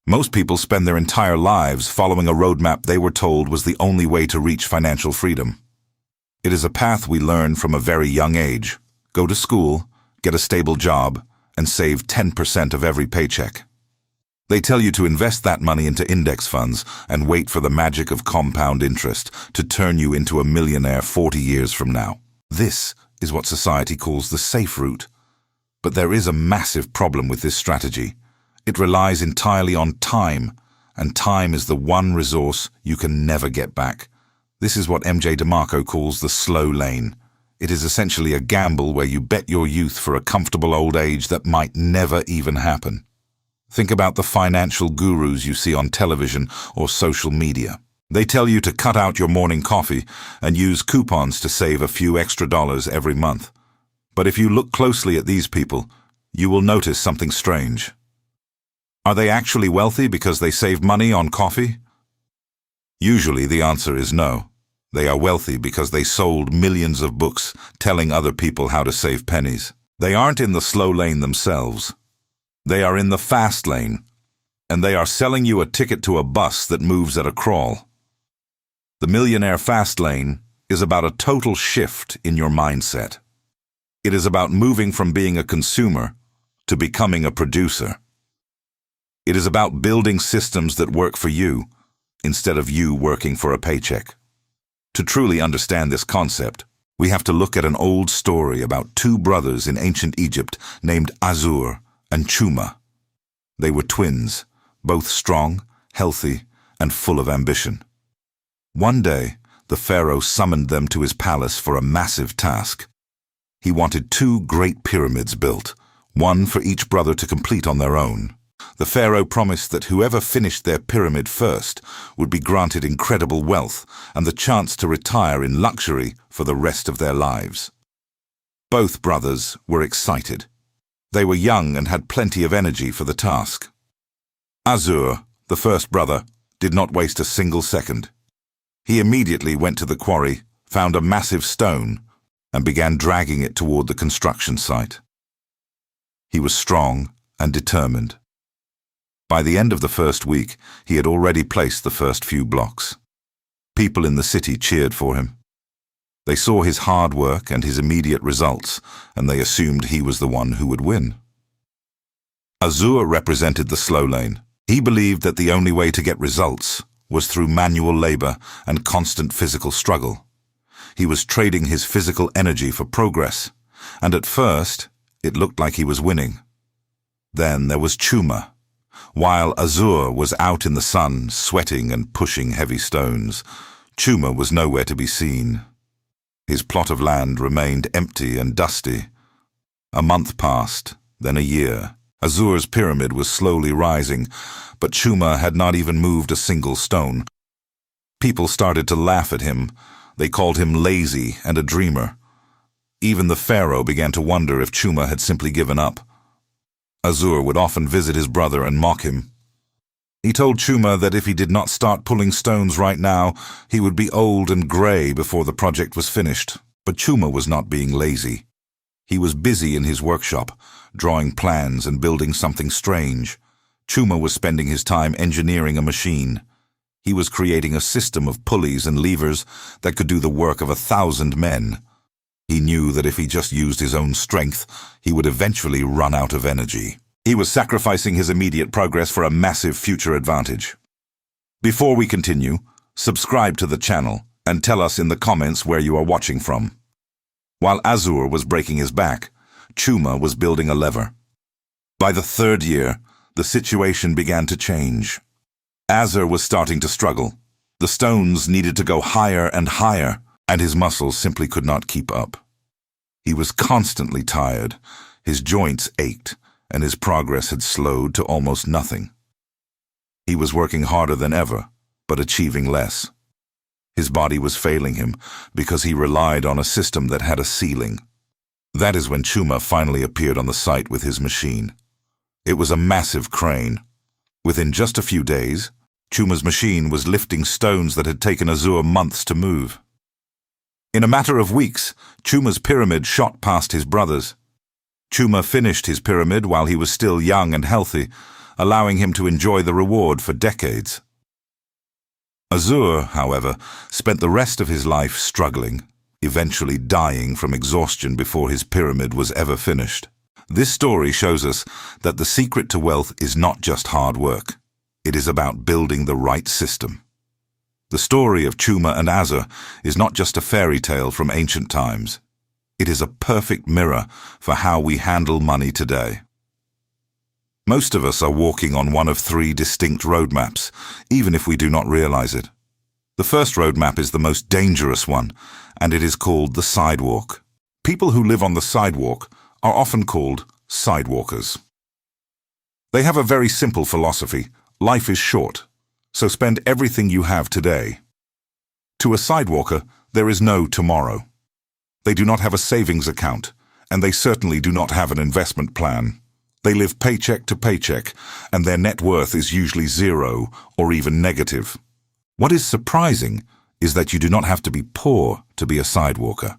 Most people spend their entire lives following a roadmap they were told was the only way to reach financial freedom. It is a path we learn from a very young age. Go to school, get a stable job, and save 10% of every paycheck. They tell you to invest that money into index funds and wait for the magic of compound interest to turn you into a millionaire 40 years from now. This is what society calls the safe route. But there is a massive problem with this strategy. It relies entirely on time, and time is the one resource you can never get back. This is what MJ DeMarco calls the slow lane. It is essentially a gamble where you bet your youth for a comfortable old age that might never even happen. Think about the financial gurus you see on television or social media. They tell you to cut out your morning coffee and use coupons to save a few extra dollars every month. But if you look closely at these people, you will notice something strange. Are they actually wealthy because they save money on coffee? Usually the answer is no. They are wealthy because they sold millions of books telling other people how to save pennies. They aren't in the slow lane themselves. They are in the fast lane, and they are selling you a ticket to a bus that moves at a crawl. The Millionaire fast lane is about a total shift in your mindset. It is about moving from being a consumer to becoming a producer. It is about building systems that work for you instead of you working for a paycheck. To truly understand this concept, we have to look at an old story about two brothers in ancient Egypt named Azur and Chuma. They were twins, both strong, healthy, and full of ambition. One day, the pharaoh summoned them to his palace for a massive task. He wanted 2 great pyramids built, one for each brother to complete on their own. The pharaoh promised that whoever finished their pyramid first would be granted incredible wealth and the chance to retire in luxury for the rest of their lives. Both brothers were excited. They were young and had plenty of energy for the task. Azur, the first brother, did not waste a single second. He immediately went to the quarry, found a massive stone, and began dragging it toward the construction site. He was strong and determined. By the end of the first week, he had already placed the first few blocks. People in the city cheered for him. They saw his hard work and his immediate results, and they assumed he was the one who would win. Azur represented the slow lane. He believed that the only way to get results was through manual labor and constant physical struggle. He was trading his physical energy for progress, and at first, it looked like he was winning. Then there was Chuma. While Azur was out in the sun, sweating and pushing heavy stones, Chuma was nowhere to be seen. His plot of land remained empty and dusty. A month passed, then a year. Azur's pyramid was slowly rising, but Chuma had not even moved a single stone. People started to laugh at him. They called him lazy and a dreamer. Even the pharaoh began to wonder if Chuma had simply given up. Azur would often visit his brother and mock him. He told Chuma that if he did not start pulling stones right now, he would be old and gray before the project was finished. But Chuma was not being lazy. He was busy in his workshop, drawing plans and building something strange. Chuma was spending his time engineering a machine. He was creating a system of pulleys and levers that could do the work of 1,000 men. He knew that if he just used his own strength, he would eventually run out of energy. He was sacrificing his immediate progress for a massive future advantage. Before we continue, subscribe to the channel and tell us in the comments where you are watching from. While Azur was breaking his back, Chuma was building a lever. By the 3rd year, the situation began to change. Azur was starting to struggle. The stones needed to go higher and higher, and his muscles simply could not keep up. He was constantly tired, his joints ached, and his progress had slowed to almost nothing. He was working harder than ever, but achieving less. His body was failing him because he relied on a system that had a ceiling. That is when Chuma finally appeared on the site with his machine. It was a massive crane. Within just a few days, Chuma's machine was lifting stones that had taken Azur months to move. In a matter of weeks, Chuma's pyramid shot past his brother's. Chuma finished his pyramid while he was still young and healthy, allowing him to enjoy the reward for decades. Azur, however, spent the rest of his life struggling, eventually dying from exhaustion before his pyramid was ever finished. This story shows us that the secret to wealth is not just hard work. It is about building the right system. The story of Chuma and Azur is not just a fairy tale from ancient times. It is a perfect mirror for how we handle money today. Most of us are walking on one of three distinct roadmaps, even if we do not realize it. The first roadmap is the most dangerous one, and it is called the Sidewalk. People who live on the sidewalk are often called sidewalkers. They have a very simple philosophy: life is short, so spend everything you have today. To a sidewalker, there is no tomorrow. They do not have a savings account, and they certainly do not have an investment plan. They live paycheck to paycheck, and their net worth is usually zero or even negative. What is surprising is that you do not have to be poor to be a sidewalker.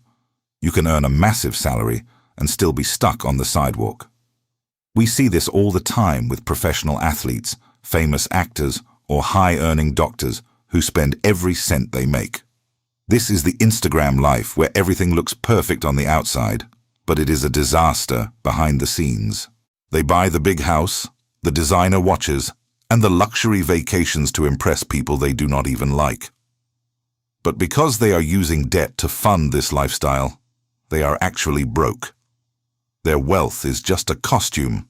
You can earn a massive salary and still be stuck on the sidewalk. We see this all the time with professional athletes, famous actors, or high-earning doctors who spend every cent they make. This is the Instagram life where everything looks perfect on the outside, but it is a disaster behind the scenes. They buy the big house, the designer watches, and the luxury vacations to impress people they do not even like. But because they are using debt to fund this lifestyle, they are actually broke. Their wealth is just a costume.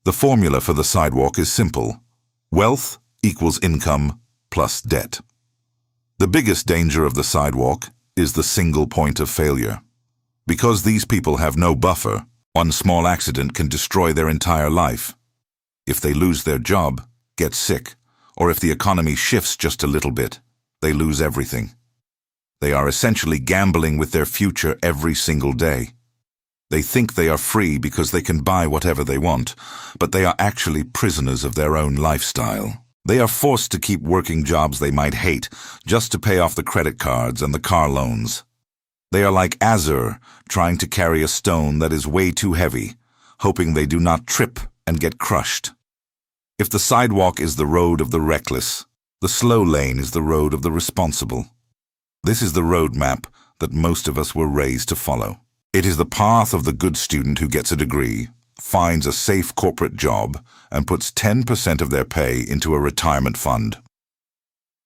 The formula for the sidewalk is simple: wealth equals income plus debt. The biggest danger of the sidewalk is the single point of failure. Because these people have no buffer, one small accident can destroy their entire life. If they lose their job, get sick, or if the economy shifts just a little bit, they lose everything. They are essentially gambling with their future every single day. They think they are free because they can buy whatever they want, but they are actually prisoners of their own lifestyle. They are forced to keep working jobs they might hate just to pay off the credit cards and the car loans. They are like Azur, trying to carry a stone that is way too heavy, hoping they do not trip and get crushed. If the sidewalk is the road of the reckless, the slow lane is the road of the responsible. This is the roadmap that most of us were raised to follow. It is the path of the good student who gets a degree, finds a safe corporate job, and puts 10% of their pay into a retirement fund.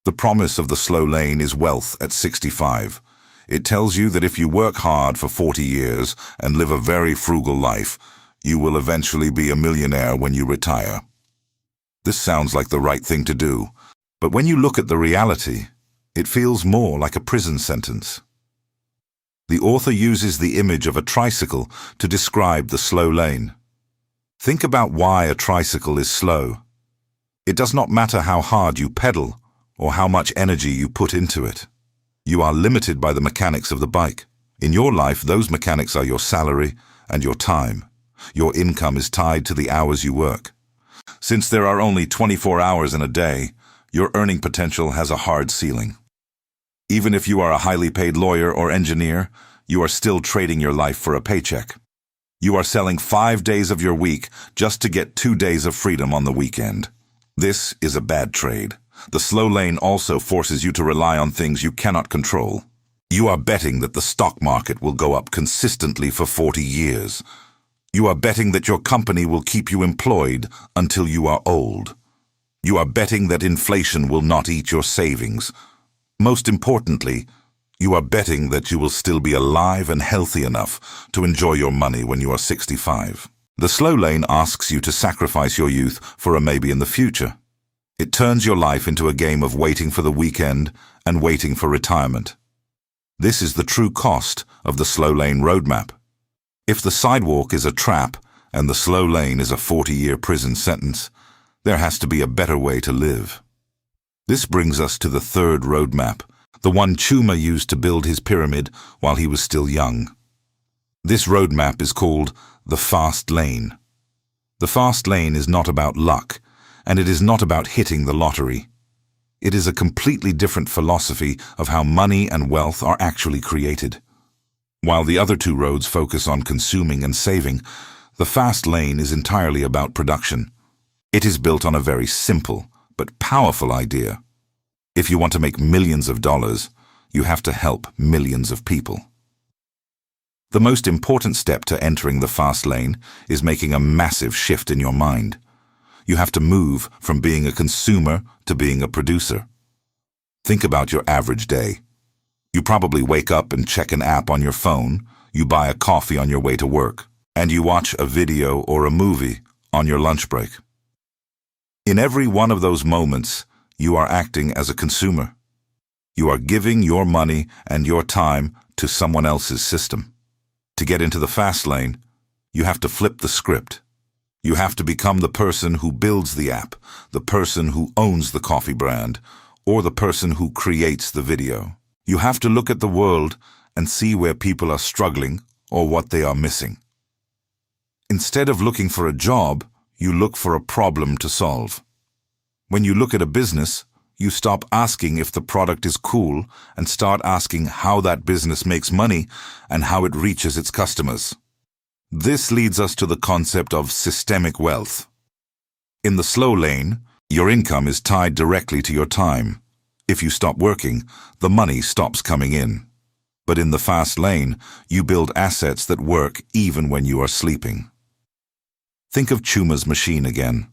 The promise of the slow lane is wealth at 65. It tells you that if you work hard for 40 years and live a very frugal life, you will eventually be a millionaire when you retire. This sounds like the right thing to do, but when you look at the reality, it feels more like a prison sentence. The author uses the image of a tricycle to describe the slow lane. Think about why a tricycle is slow. It does not matter how hard you pedal or how much energy you put into it. You are limited by the mechanics of the bike. In your life, those mechanics are your salary and your time. Your income is tied to the hours you work. Since there are only 24 hours in a day, your earning potential has a hard ceiling. Even if you are a highly paid lawyer or engineer, you are still trading your life for a paycheck. You are selling 5 days of your week just to get 2 days of freedom on the weekend. This is a bad trade. The slow lane also forces you to rely on things you cannot control. You are betting that the stock market will go up consistently for 40 years. You are betting that your company will keep you employed until you are old. You are betting that inflation will not eat your savings. Most importantly, you are betting that you will still be alive and healthy enough to enjoy your money when you are 65. The slow lane asks you to sacrifice your youth for a maybe in the future. It turns your life into a game of waiting for the weekend and waiting for retirement. This is the true cost of the Slowlane Roadmap. If the sidewalk is a trap and the slow lane is a 40-year prison sentence, there has to be a better way to live. This brings us to the third roadmap, the one Chuma used to build his pyramid while he was still young. This roadmap is called the Fast Lane. The Fast Lane is not about luck, and it is not about hitting the lottery. It is a completely different philosophy of how money and wealth are actually created. While the other two roads focus on consuming and saving, the Fast Lane is entirely about production. It is built on a very simple but powerful idea. If you want to make millions of dollars, you have to help millions of people. The most important step to entering the fast lane is making a massive shift in your mind. You have to move from being a consumer to being a producer. Think about your average day. You probably wake up and check an app on your phone, you buy a coffee on your way to work, and you watch a video or a movie on your lunch break. In every one of those moments, you are acting as a consumer. You are giving your money and your time to someone else's system. To get into the fast lane, you have to flip the script. You have to become the person who builds the app, the person who owns the coffee brand, or the person who creates the video. You have to look at the world and see where people are struggling or what they are missing. Instead of looking for a job, you look for a problem to solve. When you look at a business, you stop asking if the product is cool and start asking how that business makes money and how it reaches its customers. This leads us to the concept of systemic wealth. In the slow lane, your income is tied directly to your time. If you stop working, the money stops coming in. But in the fast lane, you build assets that work even when you are sleeping. Think of Chuma's machine again.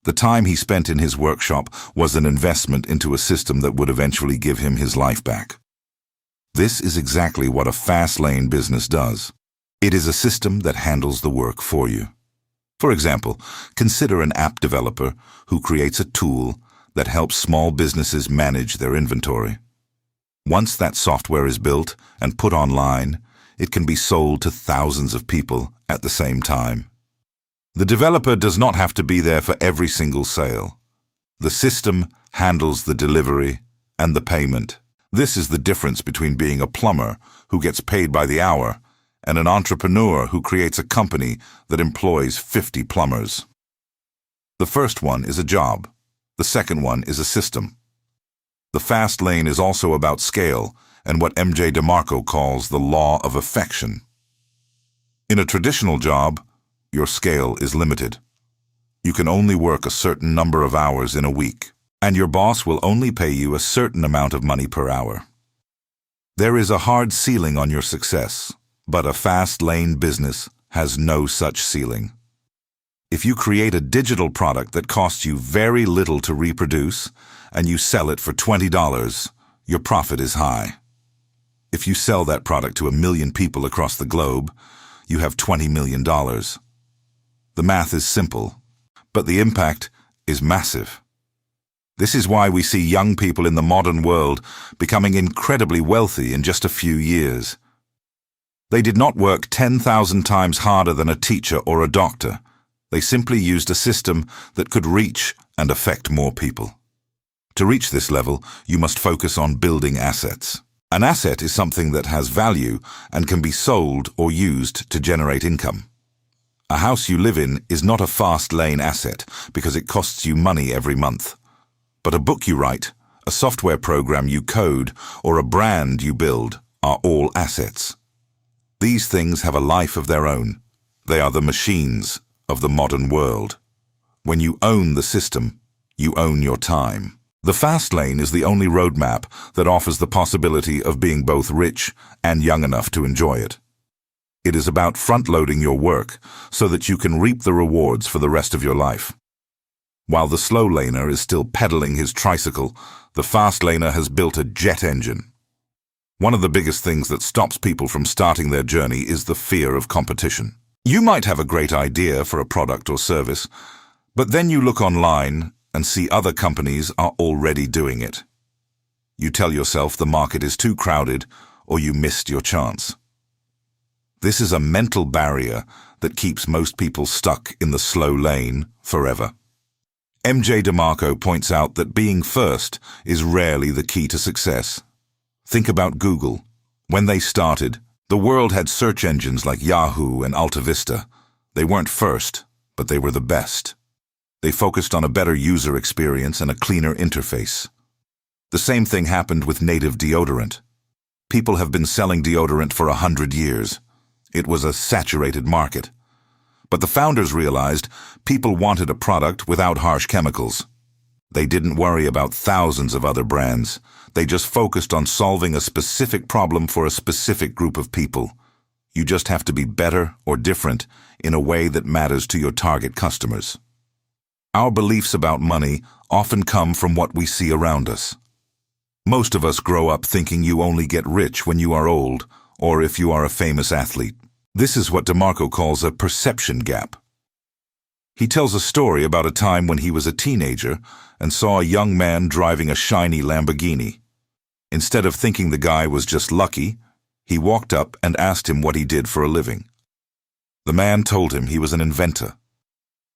The time he spent in his workshop was an investment into a system that would eventually give him his life back. This is exactly what a fast lane business does. It is a system that handles the work for you. For example, consider an app developer who creates a tool that helps small businesses manage their inventory. Once that software is built and put online, it can be sold to thousands of people at the same time. The developer does not have to be there for every single sale. The system handles the delivery and the payment. This is the difference between being a plumber who gets paid by the hour and an entrepreneur who creates a company that employs 50 plumbers. The first one is a job. The second one is a system. The fast lane is also about scale and what MJ DeMarco calls the law of affection. In a traditional job, your scale is limited. You can only work a certain number of hours in a week, and your boss will only pay you a certain amount of money per hour. There is a hard ceiling on your success, but a fast lane business has no such ceiling. If you create a digital product that costs you very little to reproduce and you sell it for $20, your profit is high. If you sell that product to 1 million people across the globe, you have $20 million. The math is simple, but the impact is massive. This is why we see young people in the modern world becoming incredibly wealthy in just a few years. They did not work 10,000 times harder than a teacher or a doctor. They simply used a system that could reach and affect more people. To reach this level, you must focus on building assets. An asset is something that has value and can be sold or used to generate income. A house you live in is not a fast lane asset because it costs you money every month. But a book you write, a software program you code, or a brand you build are all assets. These things have a life of their own. They are the machines of the modern world. When you own the system, you own your time. The fast lane is the only roadmap that offers the possibility of being both rich and young enough to enjoy it. It is about front-loading your work so that you can reap the rewards for the rest of your life. While the slow laner is still pedaling his tricycle, the fast laner has built a jet engine. One of the biggest things that stops people from starting their journey is the fear of competition. You might have a great idea for a product or service, but then you look online and see other companies are already doing it. You tell yourself the market is too crowded or you missed your chance. This is a mental barrier that keeps most people stuck in the slow lane forever. MJ DeMarco points out that being first is rarely the key to success. Think about Google. When they started, the world had search engines like Yahoo and Alta Vista. They weren't first, but they were the best. They focused on a better user experience and a cleaner interface. The same thing happened with native deodorant. People have been selling deodorant for 100 years. It was a saturated market. But the founders realized people wanted a product without harsh chemicals. They didn't worry about thousands of other brands. They just focused on solving a specific problem for a specific group of people. You just have to be better or different in a way that matters to your target customers. Our beliefs about money often come from what we see around us. Most of us grow up thinking you only get rich when you are old, or if you are a famous athlete. This is what DeMarco calls a perception gap. He tells a story about a time when he was a teenager and saw a young man driving a shiny Lamborghini. Instead of thinking the guy was just lucky, he walked up and asked him what he did for a living. The man told him he was an inventor.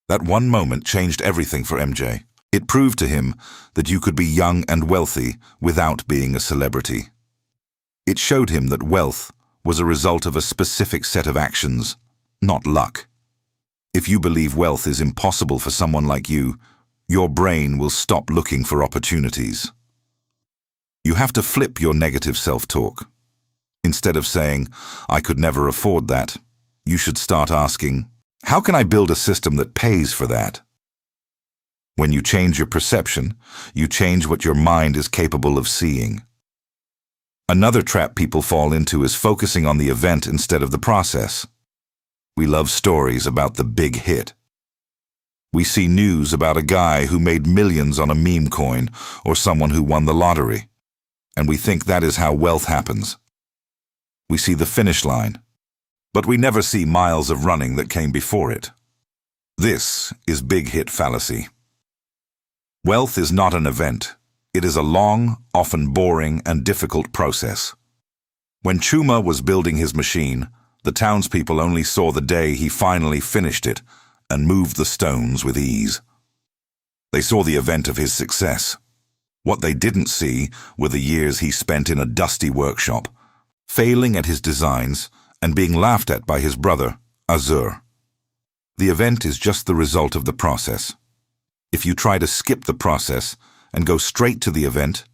That one moment changed everything for MJ. It proved to him that you could be young and wealthy without being a celebrity. It showed him that wealth was a result of a specific set of actions, not luck. If you believe wealth is impossible for someone like you, your brain will stop looking for opportunities. You have to flip your negative self-talk. Instead of saying, "I could never afford that," you should start asking, "How can I build a system that pays for that?" When you change your perception, you change what your mind is capable of seeing. Another trap people fall into is focusing on the event instead of the process. We love stories about the big hit. We see news about a guy who made millions on a meme coin or someone who won the lottery, and we think that is how wealth happens. We see the finish line, but we never see miles of running that came before it. This is big hit fallacy. Wealth is not an event. It is a long, often boring and difficult process. When Chuma was building his machine, the townspeople only saw the day he finally finished it and moved the stones with ease. They saw the event of his success. What they didn't see were the years he spent in a dusty workshop, failing at his designs and being laughed at by his brother, Azur. The event is just the result of the process. If you try to skip the process and go straight to the event,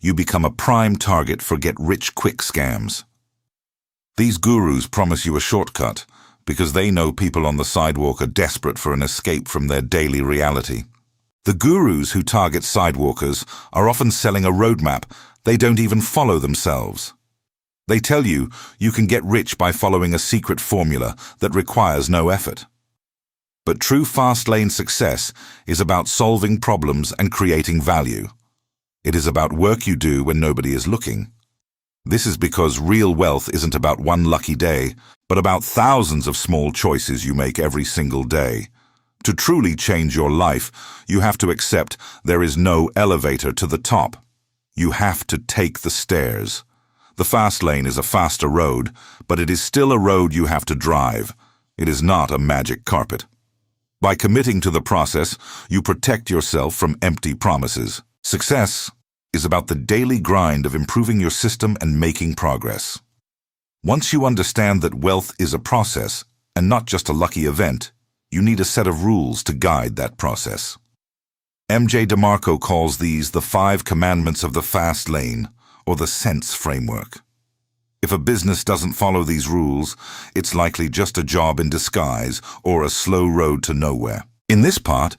you become a prime target for get-rich-quick scams. These gurus promise you a shortcut because they know people on the sidewalk are desperate for an escape from their daily reality. The gurus who target sidewalkers are often selling a roadmap they don't even follow themselves. They tell you you can get rich by following a secret formula that requires no effort. But true Fastlane success is about solving problems and creating value. It is about work you do when nobody is looking. This is because real wealth isn't about one lucky day, but about thousands of small choices you make every single day. To truly change your life, you have to accept there is no elevator to the top. You have to take the stairs. The fast lane is a faster road, but it is still a road you have to drive. It is not a magic carpet. By committing to the process, you protect yourself from empty promises. Success is about the daily grind of improving your system and making progress. Once you understand that wealth is a process and not just a lucky event, you need a set of rules to guide that process. MJ DeMarco calls these the 5 commandments of the fast lane, or the sense framework. If a business doesn't follow these rules, it's likely just a job in disguise or a slow road to nowhere. In this part,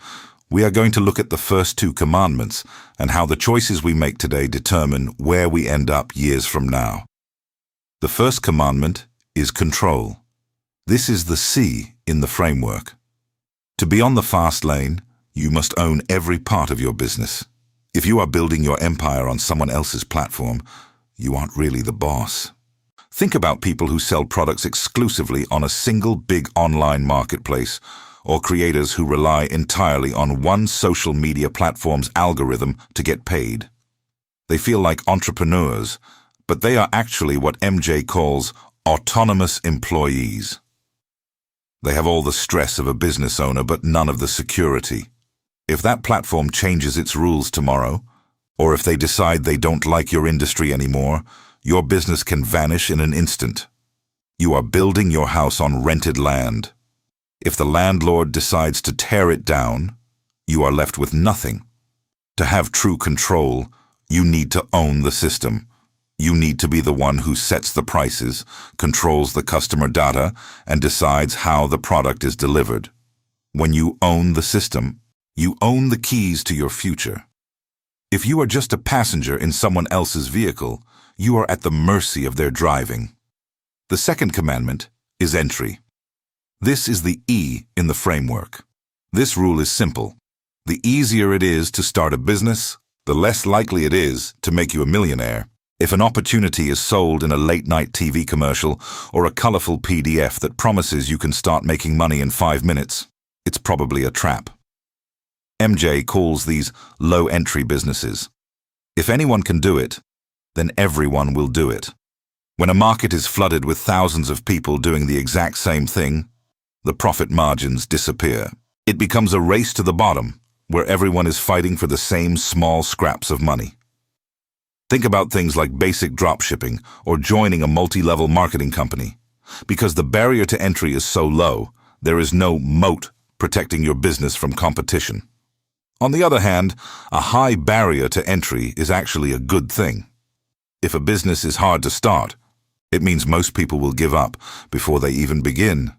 we are going to look at the first 2 commandments and how the choices we make today determine where we end up years from now. The first commandment is control. This is the C in the framework. To be on the fast lane, you must own every part of your business. If you are building your empire on someone else's platform, you aren't really the boss. Think about people who sell products exclusively on a single big online marketplace, or creators who rely entirely on one social media platform's algorithm to get paid. They feel like entrepreneurs, but they are actually what MJ calls autonomous employees. They have all the stress of a business owner, but none of the security. If that platform changes its rules tomorrow, or if they decide they don't like your industry anymore, your business can vanish in an instant. You are building your house on rented land. If the landlord decides to tear it down, you are left with nothing. To have true control, you need to own the system. You need to be the one who sets the prices, controls the customer data, and decides how the product is delivered. When you own the system, you own the keys to your future. If you are just a passenger in someone else's vehicle, you are at the mercy of their driving. The second commandment is entry. This is the E in the framework. This rule is simple. The easier it is to start a business, the less likely it is to make you a millionaire. If an opportunity is sold in a late-night TV commercial or a colorful PDF that promises you can start making money in 5 minutes, it's probably a trap. MJ calls these low-entry businesses. If anyone can do it, then everyone will do it. When a market is flooded with thousands of people doing the exact same thing, the profit margins disappear. It becomes a race to the bottom, where everyone is fighting for the same small scraps of money. Think about things like basic dropshipping or joining a multi-level marketing company. Because the barrier to entry is so low, there is no moat protecting your business from competition. On the other hand, a high barrier to entry is actually a good thing. If a business is hard to start, it means most people will give up before they even begin.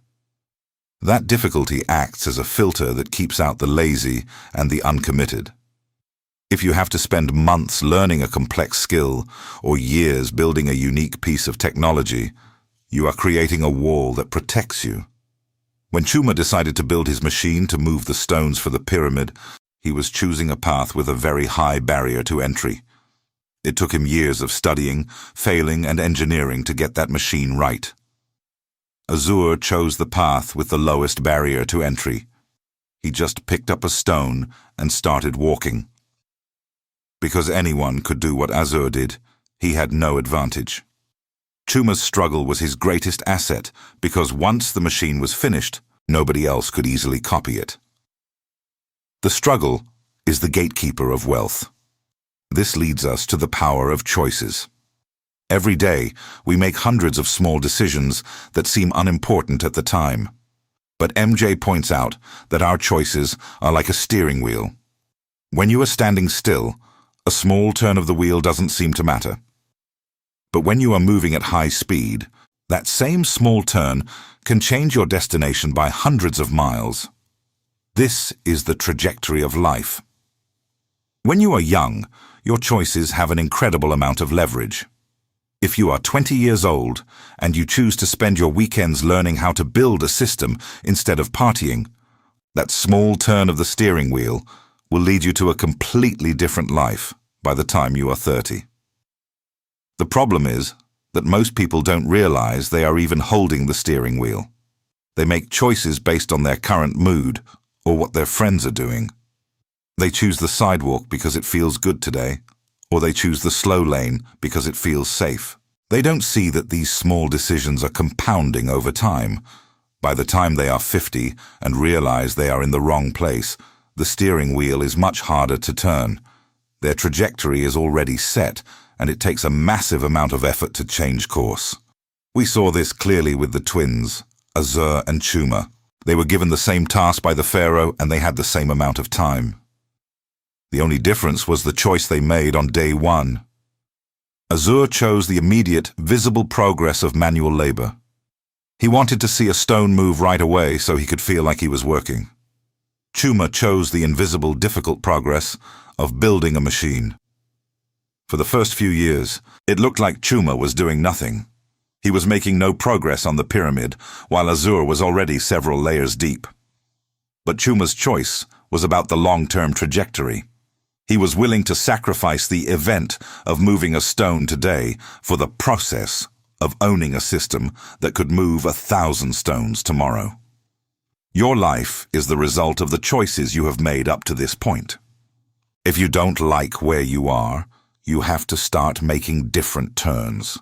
That difficulty acts as a filter that keeps out the lazy and the uncommitted. If you have to spend months learning a complex skill or years building a unique piece of technology, you are creating a wall that protects you. When Chuma decided to build his machine to move the stones for the pyramid, he was choosing a path with a very high barrier to entry. It took him years of studying, failing, and engineering to get that machine right. Azur chose the path with the lowest barrier to entry. He just picked up a stone and started walking. Because anyone could do what Azur did, he had no advantage. Chuma's struggle was his greatest asset because once the machine was finished, nobody else could easily copy it. The struggle is the gatekeeper of wealth. This leads us to the power of choices. Every day, we make hundreds of small decisions that seem unimportant at the time. But MJ points out that our choices are like a steering wheel. When you are standing still, a small turn of the wheel doesn't seem to matter. But when you are moving at high speed, that same small turn can change your destination by hundreds of miles. This is the trajectory of life. When you are young, your choices have an incredible amount of leverage. If you are 20 years old and you choose to spend your weekends learning how to build a system instead of partying, that small turn of the steering wheel will lead you to a completely different life by the time you are 30. The problem is that most people don't realize they are even holding the steering wheel. They make choices based on their current mood or what their friends are doing. They choose the sidewalk because it feels good today, or they choose the slow lane because it feels safe. They don't see that these small decisions are compounding over time. By the time they are 50 and realize they are in the wrong place, the steering wheel is much harder to turn. Their trajectory is already set, and it takes a massive amount of effort to change course. We saw this clearly with the twins, Azur and Chuma. They were given the same task by the pharaoh, and they had the same amount of time. The only difference was the choice they made on day one. Azur chose the immediate, visible progress of manual labor. He wanted to see a stone move right away so he could feel like he was working. Chuma chose the invisible, difficult progress of building a machine. For the first few years, it looked like Chuma was doing nothing. He was making no progress on the pyramid, while Azur was already several layers deep. But Chuma's choice was about the long-term trajectory. He was willing to sacrifice the event of moving a stone today for the process of owning a system that could move 1,000 stones tomorrow. Your life is the result of the choices you have made up to this point. If you don't like where you are, you have to start making different turns.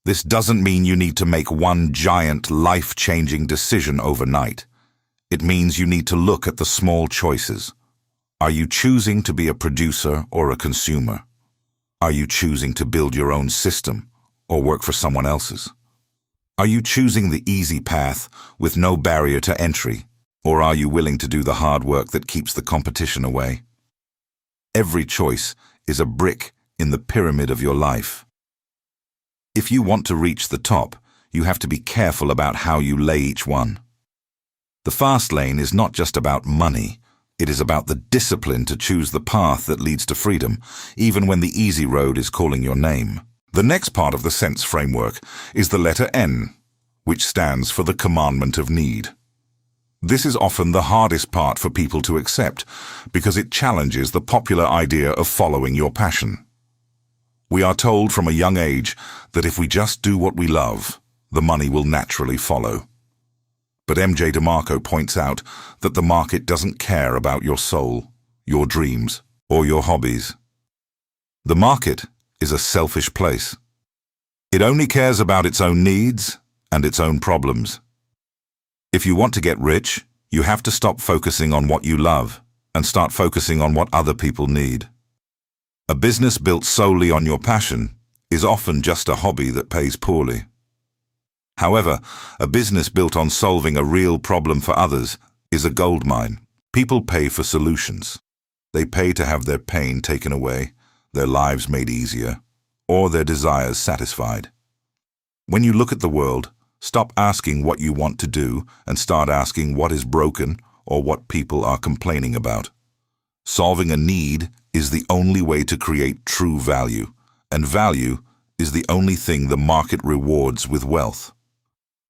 This doesn't mean you need to make one giant, life-changing decision overnight. It means you need to look at the small choices. Are you choosing to be a producer or a consumer? Are you choosing to build your own system or work for someone else's? Are you choosing the easy path with no barrier to entry, or are you willing to do the hard work that keeps the competition away? Every choice is a brick in the pyramid of your life. If you want to reach the top, you have to be careful about how you lay each one. The fast lane is not just about money. It is about the discipline to choose the path that leads to freedom, even when the easy road is calling your name. The next part of the sense framework is the letter N, which stands for the commandment of need. This is often the hardest part for people to accept because it challenges the popular idea of following your passion. We are told from a young age that if we just do what we love, the money will naturally follow. But MJ DeMarco points out that the market doesn't care about your soul, your dreams, or your hobbies. The market is a selfish place. It only cares about its own needs and its own problems. If you want to get rich, you have to stop focusing on what you love and start focusing on what other people need. A business built solely on your passion is often just a hobby that pays poorly. However, a business built on solving a real problem for others is a goldmine. People pay for solutions. They pay to have their pain taken away, their lives made easier, or their desires satisfied. When you look at the world, stop asking what you want to do and start asking what is broken or what people are complaining about. Solving a need is the only way to create true value, and value is the only thing the market rewards with wealth.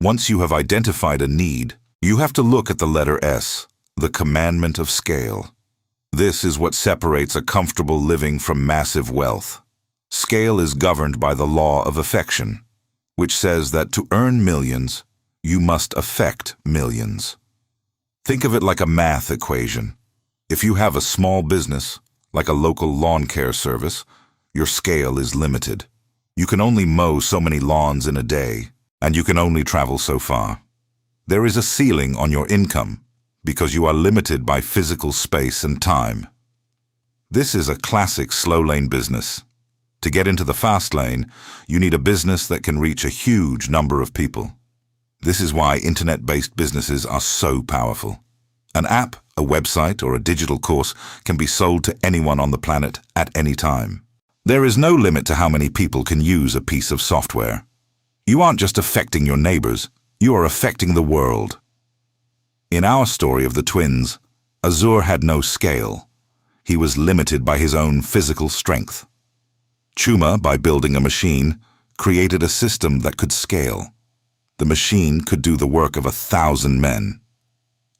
Once you have identified a need, you have to look at the letter S, the commandment of scale. This is what separates a comfortable living from massive wealth. Scale is governed by the law of affection, which says that to earn millions, you must affect millions. Think of it like a math equation. If you have a small business, like a local lawn care service, your scale is limited. You can only mow so many lawns in a day, and you can only travel so far. There is a ceiling on your income because you are limited by physical space and time. This is a classic slow lane business. To get into the fast lane, you need a business that can reach a huge number of people. This is why internet-based businesses are so powerful. An app, a website, or a digital course can be sold to anyone on the planet at any time. There is no limit to how many people can use a piece of software. You aren't just affecting your neighbors, you are affecting the world. In our story of the twins, Azur had no scale. He was limited by his own physical strength. Chuma, by building a machine, created a system that could scale. The machine could do the work of 1,000 men.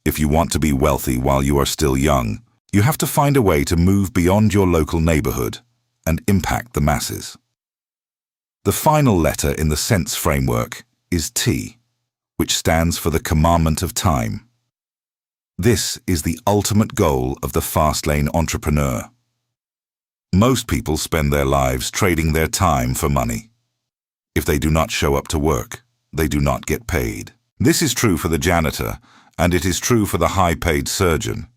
If you want to be wealthy while you are still young, you have to find a way to move beyond your local neighborhood and impact the masses. The final letter in the sense framework is T, which stands for the commandment of time. This is the ultimate goal of the fast lane entrepreneur. Most people spend their lives trading their time for money. If they do not show up to work, they do not get paid. This is true for the janitor, and it is true for the high-paid surgeon.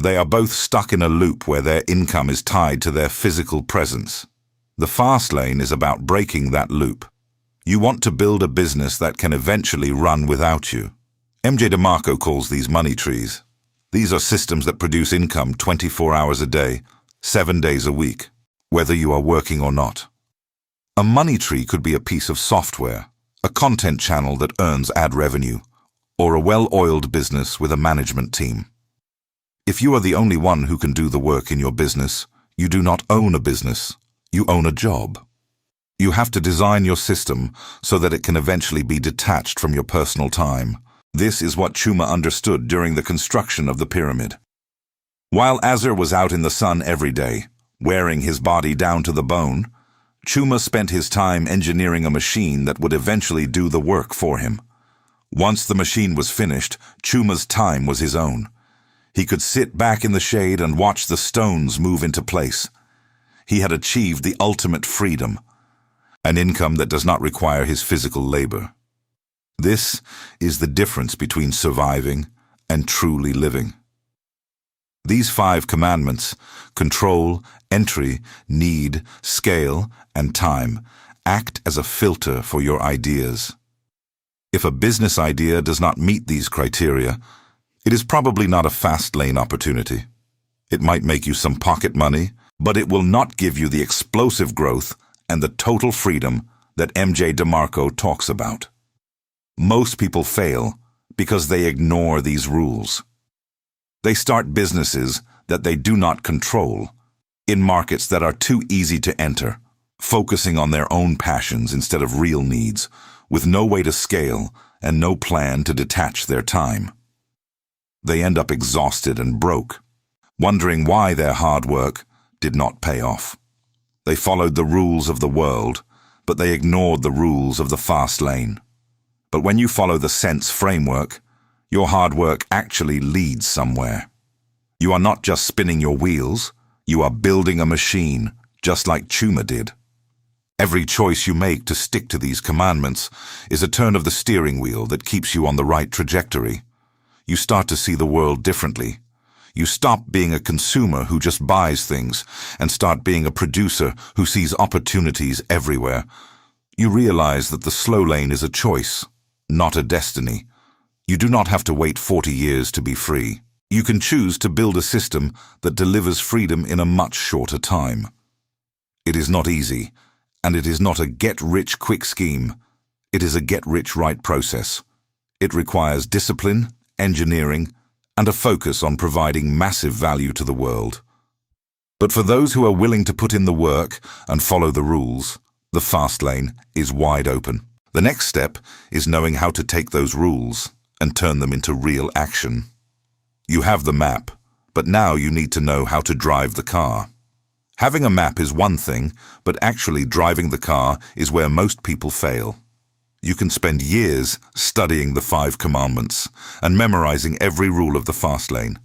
They are both stuck in a loop where their income is tied to their physical presence. The fast lane is about breaking that loop. You want to build a business that can eventually run without you. MJ DeMarco calls these money trees. These are systems that produce income 24 hours a day, 7 days a week, whether you are working or not. A money tree could be a piece of software, a content channel that earns ad revenue, or a well-oiled business with a management team. If you are the only one who can do the work in your business, you do not own a business. You own a job. You have to design your system so that it can eventually be detached from your personal time. This is what Chuma understood during the construction of the pyramid. While Azur was out in the sun every day, wearing his body down to the bone, Chuma spent his time engineering a machine that would eventually do the work for him. Once the machine was finished, Chuma's time was his own. He could sit back in the shade and watch the stones move into place. He had achieved the ultimate freedom, an income that does not require his physical labor. This is the difference between surviving and truly living. These 5 commandments, control, entry, need, scale, and time, act as a filter for your ideas. If a business idea does not meet these criteria, it is probably not a fast lane opportunity. It might make you some pocket money, but it will not give you the explosive growth and the total freedom that MJ DeMarco talks about. Most people fail because they ignore these rules. They start businesses that they do not control, in markets that are too easy to enter, focusing on their own passions instead of real needs, with no way to scale and no plan to detach their time. They end up exhausted and broke, wondering why their hard work did not pay off. They followed the rules of the world, but they ignored the rules of the fast lane. But when you follow the sense framework, your hard work actually leads somewhere. You are not just spinning your wheels, you are building a machine, just like Chuma did. Every choice you make to stick to these commandments is a turn of the steering wheel that keeps you on the right trajectory. You start to see the world differently. You stop being a consumer who just buys things and start being a producer who sees opportunities everywhere. You realize that the slow lane is a choice, not a destiny. You do not have to wait 40 years to be free. You can choose to build a system that delivers freedom in a much shorter time. It is not easy, and it is not a get-rich-quick scheme. It is a get-rich-right process. It requires discipline, engineering, and a focus on providing massive value to the world. But for those who are willing to put in the work and follow the rules, the fast lane is wide open. The next step is knowing how to take those rules and turn them into real action. You have the map, but now you need to know how to drive the car. Having a map is one thing, but actually driving the car is where most people fail. You can spend years studying the 5 commandments and memorizing every rule of the fast lane.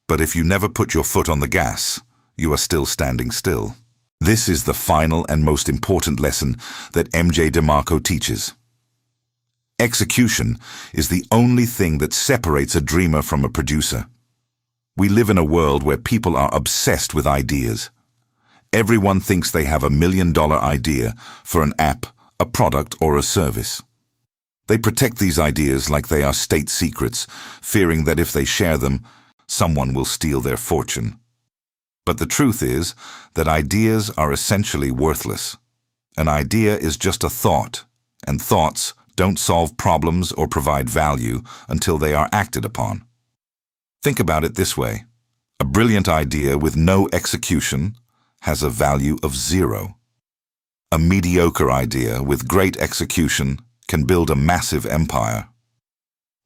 But if you never put your foot on the gas, you are still standing still. This is the final and most important lesson that MJ DeMarco teaches. Execution is the only thing that separates a dreamer from a producer. We live in a world where people are obsessed with ideas. Everyone thinks they have $1 million idea for an app, a product, or a service. They protect these ideas like they are state secrets, fearing that if they share them, someone will steal their fortune. But the truth is that ideas are essentially worthless. An idea is just a thought, and thoughts don't solve problems or provide value until they are acted upon. Think about it this way. A brilliant idea with no execution has a value of 0. A mediocre idea with great execution can build a massive empire.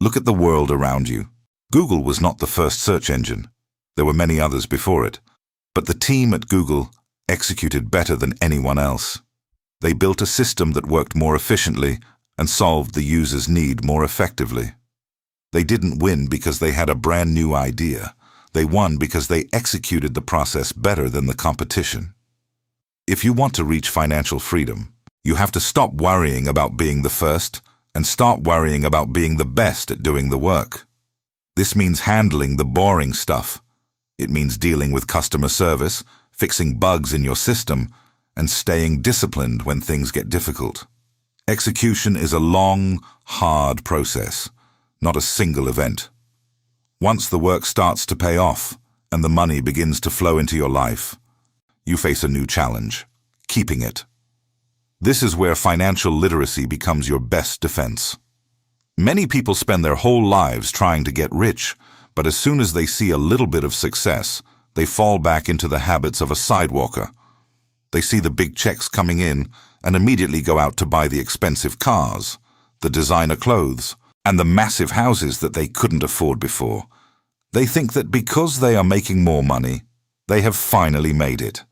Look at the world around you. Google was not the first search engine. There were many others before it. But the team at Google executed better than anyone else. They built a system that worked more efficiently and solved the user's need more effectively. They didn't win because they had a brand new idea. They won because they executed the process better than the competition. If you want to reach financial freedom, you have to stop worrying about being the first and start worrying about being the best at doing the work. This means handling the boring stuff. It means dealing with customer service, fixing bugs in your system, and staying disciplined when things get difficult. Execution is a long, hard process, not a single event. Once the work starts to pay off and the money begins to flow into your life, you face a new challenge: keeping it. This is where financial literacy becomes your best defense. Many people spend their whole lives trying to get rich, but as soon as they see a little bit of success, they fall back into the habits of a sidewalker. They see the big checks coming in and immediately go out to buy the expensive cars, the designer clothes, and the massive houses that they couldn't afford before. They think that because they are making more money, they have finally made it.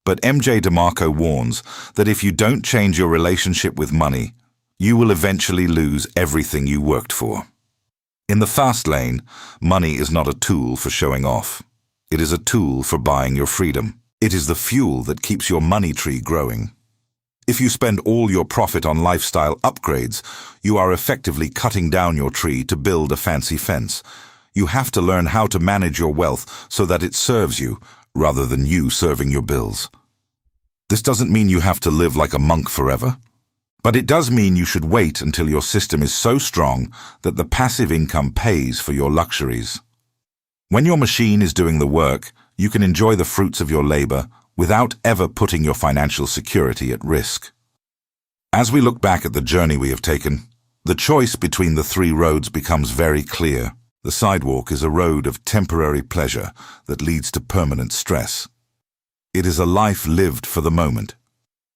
But MJ DeMarco warns that if you don't change your relationship with money, you will eventually lose everything you worked for. In the fast lane, money is not a tool for showing off. It is a tool for buying your freedom. It is the fuel that keeps your money tree growing. If you spend all your profit on lifestyle upgrades, you are effectively cutting down your tree to build a fancy fence. You have to learn how to manage your wealth so that it serves you, rather than you serving your bills. This doesn't mean you have to live like a monk forever, but it does mean you should wait until your system is so strong that the passive income pays for your luxuries. When your machine is doing the work, you can enjoy the fruits of your labor without ever putting your financial security at risk. As we look back at the journey we have taken, the choice between the three roads becomes very clear. The sidewalk is a road of temporary pleasure that leads to permanent stress. It is a life lived for the moment,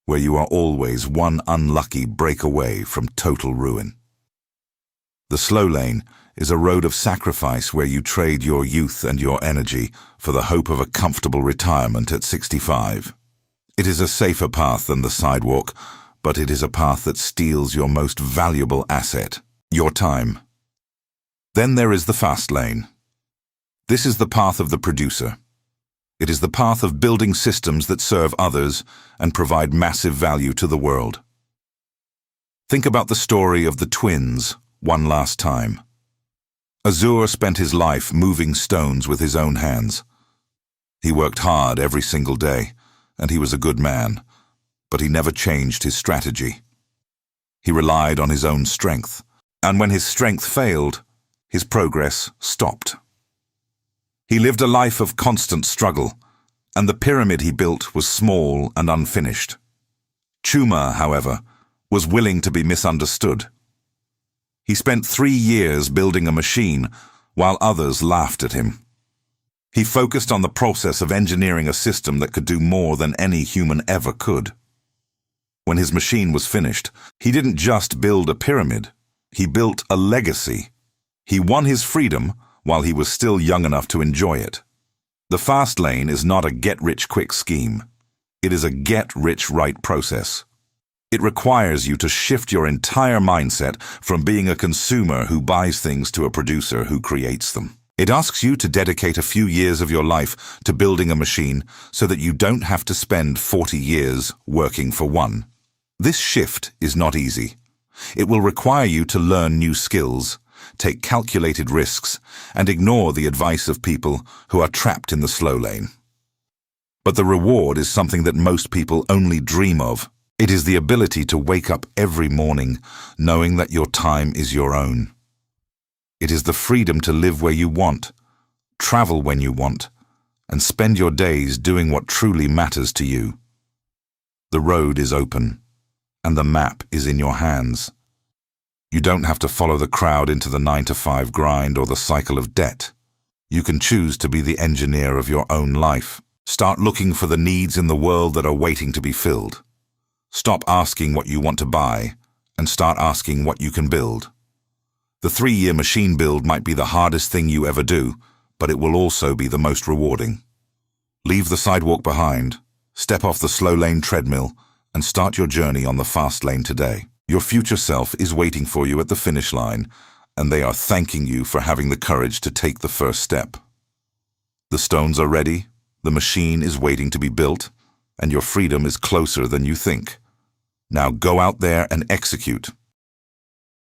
where you are always one unlucky break away from total ruin. The slow lane is a road of sacrifice where you trade your youth and your energy for the hope of a comfortable retirement at 65. It is a safer path than the sidewalk, but it is a path that steals your most valuable asset, your time. Then there is the fast lane. This is the path of the producer. It is the path of building systems that serve others and provide massive value to the world. Think about the story of the twins one last time. Azur spent his life moving stones with his own hands. He worked hard every single day, and he was a good man, but he never changed his strategy. He relied on his own strength, and when his strength failed, his progress stopped. He lived a life of constant struggle, and the pyramid he built was small and unfinished. Chuma, however, was willing to be misunderstood. He spent 3 years building a machine while others laughed at him. He focused on the process of engineering a system that could do more than any human ever could. When his machine was finished, he didn't just build a pyramid, he built a legacy. He won his freedom while he was still young enough to enjoy it. The fast lane is not a get-rich-quick scheme. It is a get-rich-right process. It requires you to shift your entire mindset from being a consumer who buys things to a producer who creates them. It asks you to dedicate a few years of your life to building a machine so that you don't have to spend 40 years working for one. This shift is not easy. It will require you to learn new skills, take calculated risks, and ignore the advice of people who are trapped in the slow lane. But the reward is something that most people only dream of. It is the ability to wake up every morning knowing that your time is your own. It is the freedom to live where you want, travel when you want, and spend your days doing what truly matters to you. The road is open, and the map is in your hands. You don't have to follow the crowd into the 9-to-5 grind or the cycle of debt. You can choose to be the engineer of your own life. Start looking for the needs in the world that are waiting to be filled. Stop asking what you want to buy, and start asking what you can build. The 3-year machine build might be the hardest thing you ever do, but it will also be the most rewarding. Leave the sidewalk behind, step off the slow lane treadmill, and start your journey on the fast lane today. Your future self is waiting for you at the finish line, and they are thanking you for having the courage to take the first step. The stones are ready, the machine is waiting to be built, and your freedom is closer than you think. Now go out there and execute.